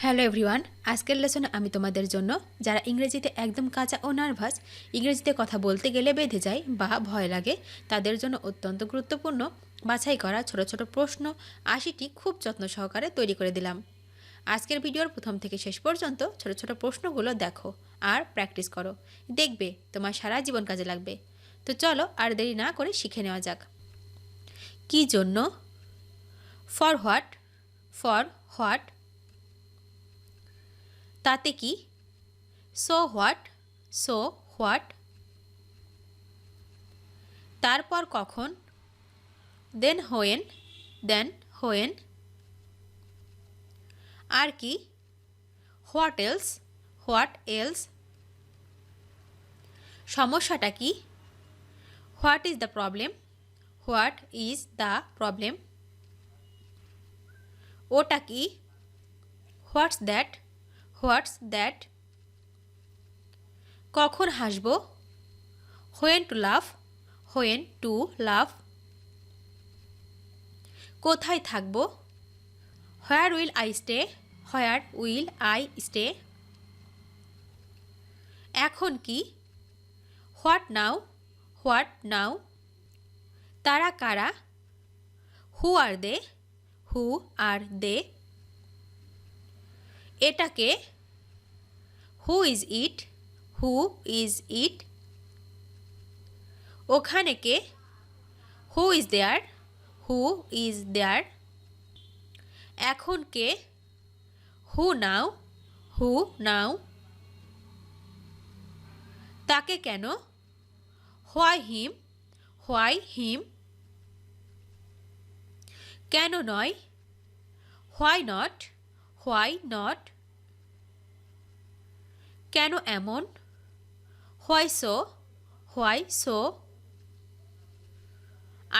Hello everyone, আজকের লেসনে আমি তোমাদের জন্য যারা ইংরেজিতে একদম কাঁচা ও নার্ভাস, ইংরেজিতে কথা বলতে গেলে বেঁধে যায় বা ভয় লাগে, তাদের জন্য অত্যন্ত গুরুত্বপূর্ণ বাছাই করা ছোট ছোট প্রশ্ন ৮০টি খুব যত্ন সহকারে তৈরি করে দিলাম। আজকের ভিডিওর প্রথম থেকে শেষ পর্যন্ত ছোট ছোট প্রশ্নগুলো দেখো আর প্র্যাকটিস করো, দেখবে তোমার সারা জীবন কাজে লাগবে। তো চলো আর দেরি না করে শিখে নেওয়া যাক। কী জন্য? For what, for what. তাতে কি? So what, so what. তারপর কখন? দেন হোয়েন, দেন হোয়েন। আর কি? What else, what else. সমস্যাটা কি? What is the problem, what is the problem. ওটা কি? What's that, what's that. কখন হাসবো? হোয়েন টু লাফ, হোয়েন টু লাফ। কোথায় থাকবো? Where will I stay, where will I stay. এখন কি? হোয়াট নাও, হোয়াট নাও। তারা কারা? হু আর দে, হু আর দে। এটাকে? Who is it, who is it. ওখানে কে? Who is there, who is there. এখন কে? হু নাও, হু নাও। তাকে কেন? Why him, why him. কেন নয়? Why not, why not. কেন এমন? Why so, why so.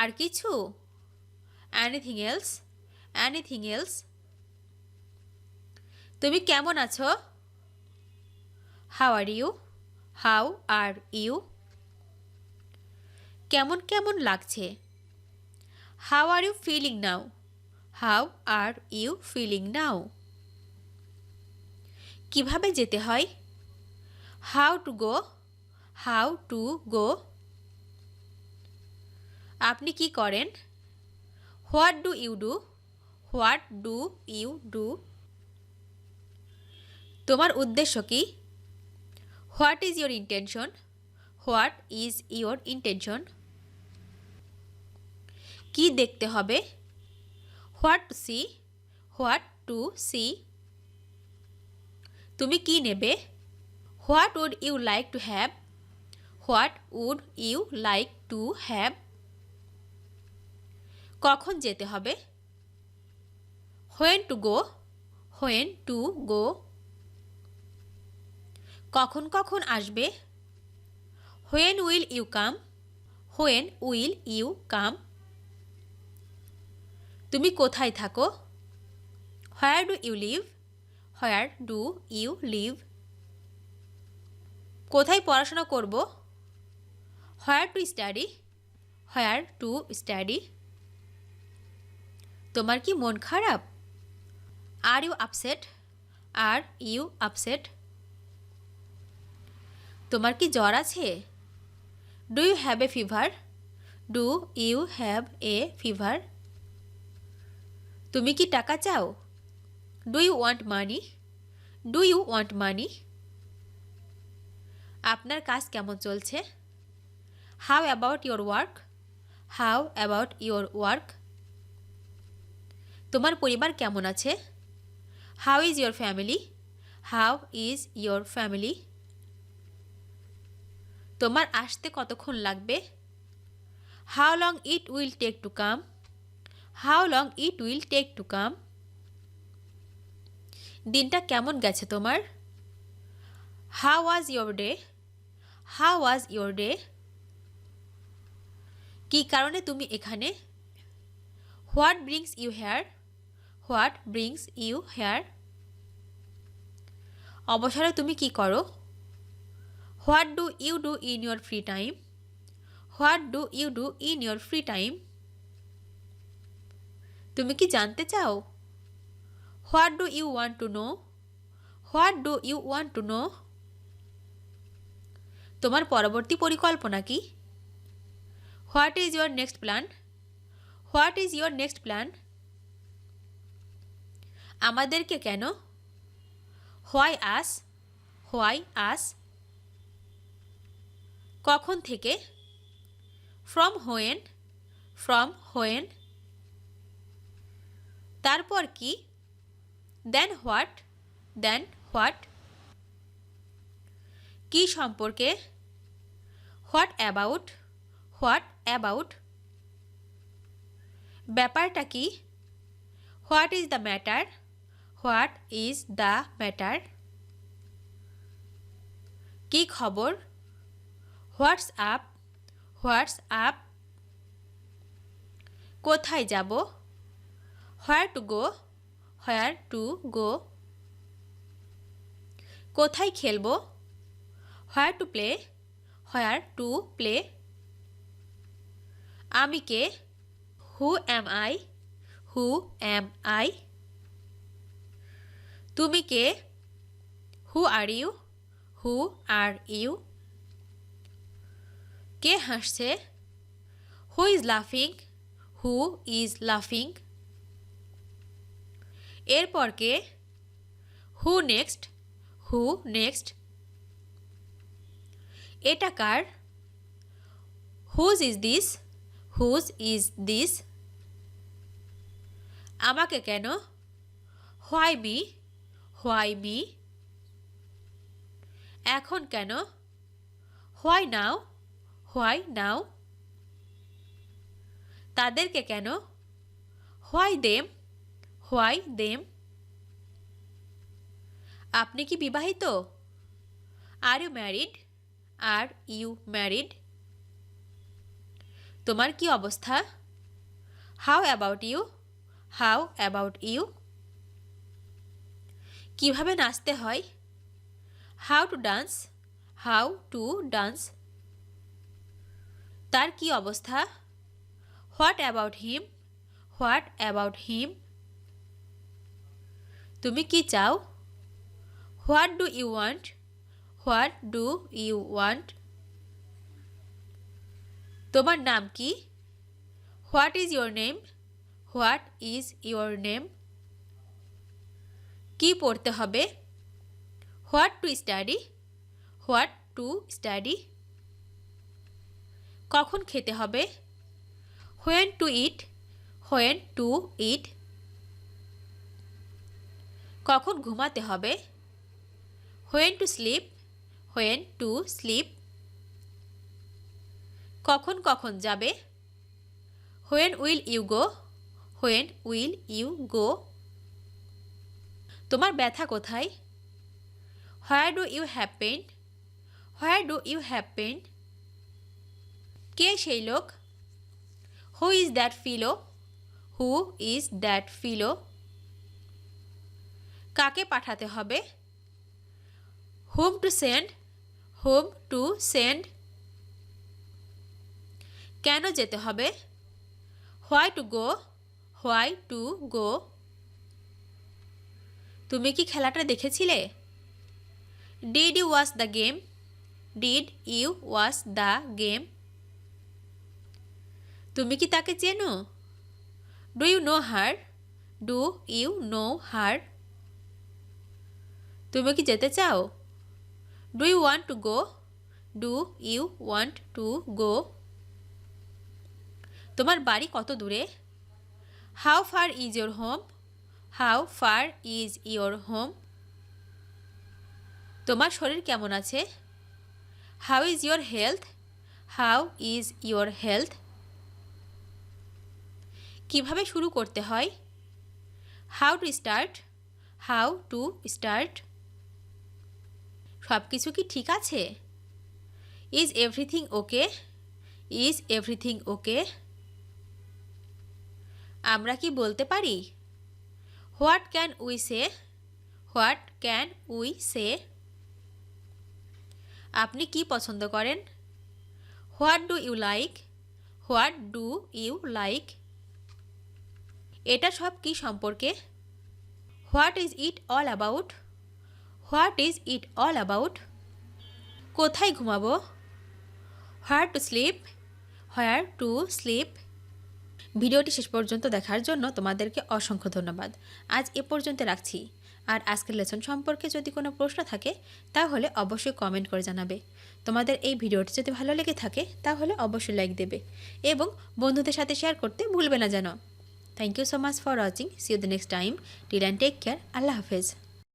আর কিছু? Anything else, anything else. তুমি কেমন আছো? How are you, how are you. কেমন কেমন লাগছে? How are you feeling now, how are you feeling now. কিভাবে যেতে হয়? How to go, how to go. আপনি কি করেন? What do you do, what do you do. তোমার উদ্দেশ্য কি? What is your intention, what is your intention. কি দেখতে হবে? What to see, what to see. তুমি কি নেবে? What would you like to have, what would you like to have. কখন যেতে হবে? When to go, when to go. কখন কখন আসবে? When will you come, when will you come. তুমি কোথায় থাকো? Where do you live, where do you live. কোথায় পড়াশোনা করব? Where to study, where to study. তোমার কি মন খারাপ? Are you upset, are you upset. তোমার কি জ্বর আছে? Do you have a fever, do you have a fever. তুমি কি টাকা চাও? Do you want money, do you want money. আপনার কাজ কেমন চলছে? How about your work, how about your work. তোমার পরিবার কেমন আছে? How is your family, how is your family. তোমার আসতে কতক্ষণ লাগবে? How long it will take to come, how long it will take to come. দিনটা কেমন গেছে তোমার? How was your day, how was your day. কী কারণে তুমি এখানে? What brings you here, what brings you here. অবসরে তুমি কি করো? What do you do in your free time, what do you do in your free time. তুমি কি জানতে চাও? What do you want to know? What do you want to no? তোমার পরবর্তী পরিকল্পনা কি? What is your next plan? What is your next plan? আমাদেরকে কেন? Why us? Why us? কখন থেকে? From when? From when? তারপর কি? Then what? Then what? কি সম্পর্কে? What about? What about? ব্যাপারটা কি? What is the matter? What is the matter? কি খবর? What's up? What's up? কোথায় যাব? Where to go? Where to go? কোথায় খেলবো? Where to play? Where to play? আমি কে? হু am I? Who am I? তুমি কে? হু are you? Who are you? কে হাসছে? Who is লাফিং? হু ইজ লাফিং? এরপর কে? হু নেক্সট? Who next? এটা কার? Whose is this? Whose is this? আমাকে কেন? Why me? Why me? এখন কেন? Why now? Why now? তাদেরকে কেন? Why them? Why them? আপনি কি বিবাহিত? Are you married? Are you married? তোমার কি অবস্থা? How about you? How about you? কিভাবে নাচতে হয়? How to dance? How to dance? তার কি অবস্থা? What about him? What about him? তুমি কি চাও? What do you want? What do you want? তোমার নাম কি? What is your name? What is your name? কি পড়তে হবে? What to study? What to study? কখন খেতে হবে? When to eat? When to eat? কখন ঘুমাতে হবে? When to sleep? When to sleep? কখন কখন যাবে? When will you go? When will you go? তোমার ব্যথা কোথায়? Where do you have pain? Where do you have pain? কে সেই লোক? Who is that fellow? Who is that fellow? কাকে পাঠাতে হবে? Whom to send? Whom to send? কেন যেতে হবে? Why to go? Why to go? তুমি কি খেলাটা দেখেছিলে? Did you watch the game? Did you watch the game? তুমি কি তাকে চেনো? Do you know her? Do you know her? তুমি কি যেতে চাও? Do you want to go? Do you want to go? তোমার বাড়ি কত দূরে? How far is your home? How far is your home? তোমার শরীর কেমন আছে? How is your health? How is your health? কিভাবে শুরু করতে হয়? How to start? How to start? সব কিছু কি ঠিক আছে? Is everything okay? Is everything okay? আমরা কি বলতে পারি? What can we say? What can we say? আপনি কি পছন্দ করেন? What do you like? What do you like? এটা সব কি সম্পর্কে? What is it all about? What is it all about? কোথায় ঘুমাবো? হোয়ার to sleep? Where to sleep? ভিডিওটি শেষ পর্যন্ত দেখার জন্য তোমাদেরকে অসংখ্য ধন্যবাদ। আজ এ পর্যন্ত রাখছি। আর আজকের লেসন সম্পর্কে যদি কোনো প্রশ্ন থাকে তাহলে অবশ্যই কমেন্ট করে জানাবে। তোমাদের এই ভিডিওটি যদি ভালো লেগে থাকে তাহলে অবশ্যই লাইক দেবে এবং বন্ধুদের সাথে শেয়ার করতে ভুলবে না যেন। Thank you so much for watching. See you the next time. Till and take care. আল্লাহ হাফেজ।